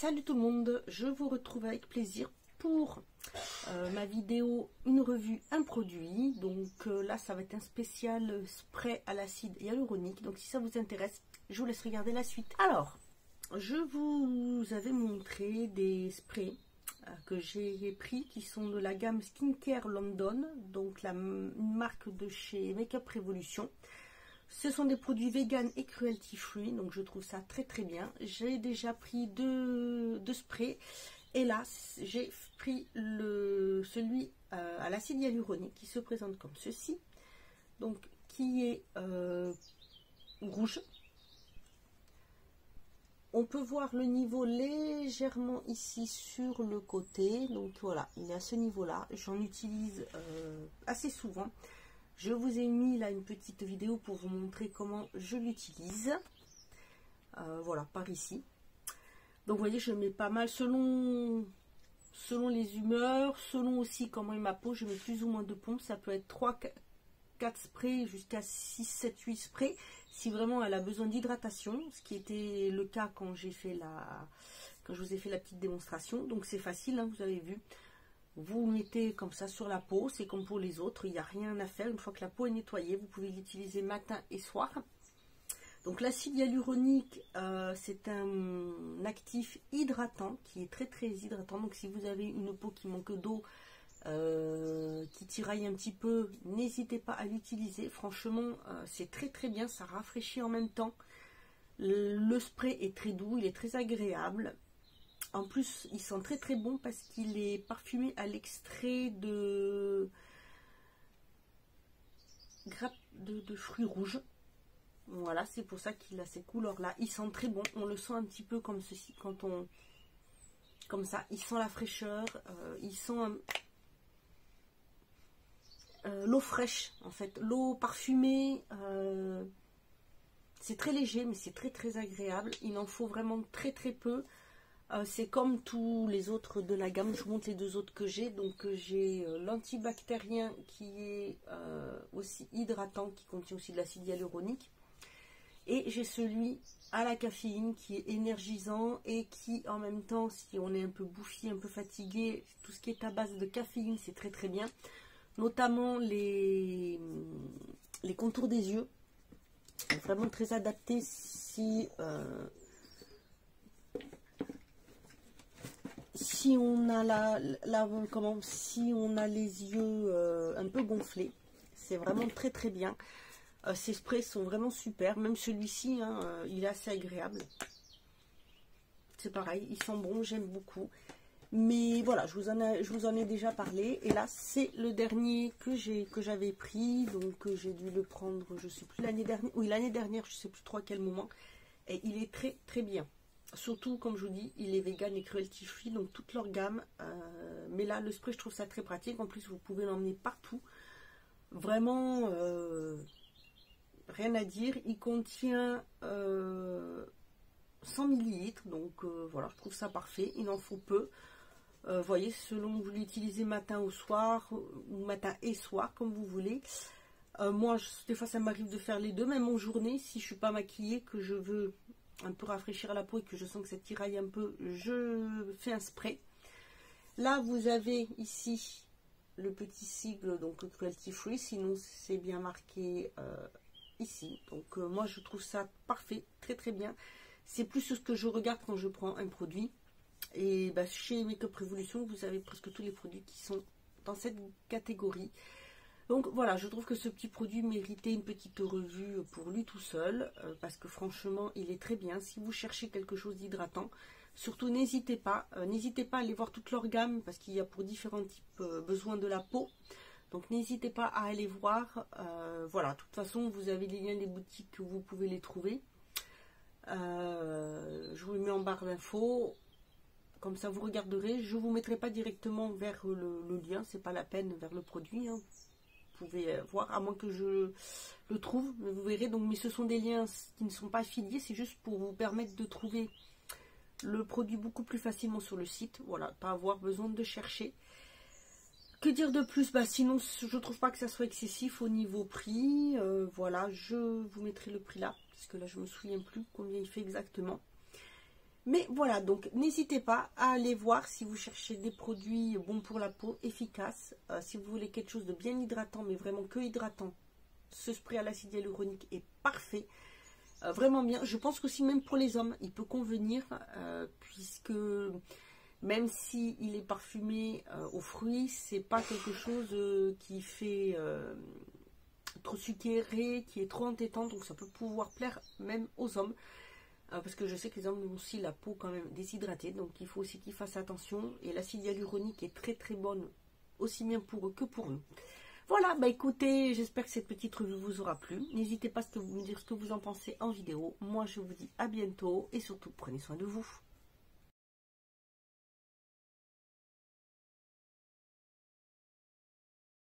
Salut tout le monde, je vous retrouve avec plaisir pour ma vidéo une revue, un produit. Donc là ça va être un spécial spray à l'acide hyaluronique. Donc si ça vous intéresse, je vous laisse regarder la suite. Alors, je vous avais montré des sprays que j'ai pris qui sont de la gamme Skincare London, donc une marque de chez Make-up Revolution. Ce sont des produits vegan et cruelty free, donc je trouve ça très très bien. J'ai déjà pris deux sprays et là j'ai pris celui à l'acide hyaluronique qui se présente comme ceci, donc qui est rouge. On peut voir le niveau légèrement ici sur le côté, donc voilà, il est à ce niveau là. J'en utilise assez souvent. Je vous ai mis là une petite vidéo pour vous montrer comment je l'utilise. Voilà, par ici. Donc vous voyez, je mets pas mal selon les humeurs, selon aussi comment est ma peau. Je mets plus ou moins de pompes. Ça peut être 3, 4 sprays jusqu'à 6, 7, 8 sprays. Si vraiment elle a besoin d'hydratation, ce qui était le cas quand j'ai fait quand je vous ai fait la petite démonstration. Donc c'est facile, hein, vous avez vu. Vous mettez comme ça sur la peau, c'est comme pour les autres, il n'y a rien à faire. Une fois que la peau est nettoyée, vous pouvez l'utiliser matin et soir. Donc l'acide hyaluronique, c'est un actif hydratant qui est très très hydratant. Donc si vous avez une peau qui manque d'eau, qui tiraille un petit peu, n'hésitez pas à l'utiliser. Franchement, c'est très très bien, ça rafraîchit en même temps. Le spray est très doux, il est très agréable. En plus, il sent très très bon parce qu'il est parfumé à l'extrait de fruits rouges. Voilà, c'est pour ça qu'il a ces couleurs-là. Il sent très bon. On le sent un petit peu comme ceci, quand on... Comme ça, il sent la fraîcheur. Il sent l'eau fraîche, en fait. L'eau parfumée. C'est très léger, mais c'est très très agréable. Il en faut vraiment très très peu. C'est comme tous les autres de la gamme. Je vous montre les deux autres que j'ai. Donc j'ai l'antibactérien qui est aussi hydratant, qui contient aussi de l'acide hyaluronique. Et j'ai celui à la caféine qui est énergisant et qui en même temps, si on est un peu bouffi, un peu fatigué, tout ce qui est à base de caféine, c'est très très bien. Notamment les contours des yeux. Vraiment très adapté si... si on a si on a les yeux un peu gonflés, c'est vraiment très très bien. Ces sprays sont vraiment super. Même celui-ci, hein, il est assez agréable. C'est pareil, il sent bon, j'aime beaucoup. Mais voilà, je vous en ai déjà parlé. Et là, c'est le dernier que j'avais pris. Donc j'ai dû le prendre, je sais plus, l'année dernière. Oui, l'année dernière, je sais plus trop à quel moment. Et il est très très bien. Surtout, comme je vous dis, il est vegan et cruelty free, donc toute leur gamme. Mais là, le spray, je trouve ça très pratique. En plus, vous pouvez l'emmener partout. Vraiment, rien à dire. Il contient 100 ml. Donc, voilà, je trouve ça parfait. Il en faut peu. Vous voyez, selon que vous l'utilisez matin ou soir, ou matin et soir, comme vous voulez. Moi, des fois, ça m'arrive de faire les deux, même en journée, si je ne suis pas maquillée, que je veux un peu rafraîchir la peau et que je sens que ça tiraille un peu, je fais un spray. Là vous avez ici le petit sigle, donc cruelty free, sinon c'est bien marqué ici. Donc moi je trouve ça parfait, très très bien. C'est plus ce que je regarde quand je prends un produit. Et bah, chez Make-up Revolution, vous avez presque tous les produits qui sont dans cette catégorie. Donc voilà, je trouve que ce petit produit méritait une petite revue pour lui tout seul, parce que franchement, il est très bien. Si vous cherchez quelque chose d'hydratant, surtout n'hésitez pas à aller voir toute leur gamme, parce qu'il y a pour différents types besoins de la peau. Donc n'hésitez pas à aller voir. Voilà, de toute façon, vous avez les liens des boutiques, vous pouvez les trouver. Je vous les mets en barre d'infos. Comme ça, vous regarderez. Je ne vous mettrai pas directement vers le lien, c'est pas la peine, vers le produit, hein. Vous pouvez voir, à moins que je le trouve, mais vous verrez. Donc, mais ce sont des liens qui ne sont pas affiliés, c'est juste pour vous permettre de trouver le produit beaucoup plus facilement sur le site. Voilà, pas avoir besoin de chercher. Que dire de plus? Bah, sinon, je trouve pas que ça soit excessif au niveau prix. Voilà, je vous mettrai le prix là, parce que là, je me souviens plus combien il fait exactement. Mais voilà, donc n'hésitez pas à aller voir si vous cherchez des produits bons pour la peau, efficaces. Si vous voulez quelque chose de bien hydratant, mais vraiment que hydratant, ce spray à l'acide hyaluronique est parfait. Vraiment bien. Je pense qu'aussi même pour les hommes, il peut convenir, puisque même s'il est parfumé aux fruits, c'est pas quelque chose qui fait trop sucré, qui est trop entêtant, donc ça peut pouvoir plaire même aux hommes. Parce que je sais que les hommes ont aussi la peau quand même déshydratée, donc il faut aussi qu'ils fassent attention. Et l'acide hyaluronique est très très bonne, aussi bien pour eux que pour nous. Voilà, bah écoutez, j'espère que cette petite revue vous aura plu. N'hésitez pas à me dire ce que vous en pensez en vidéo. Moi, je vous dis à bientôt et surtout, prenez soin de vous.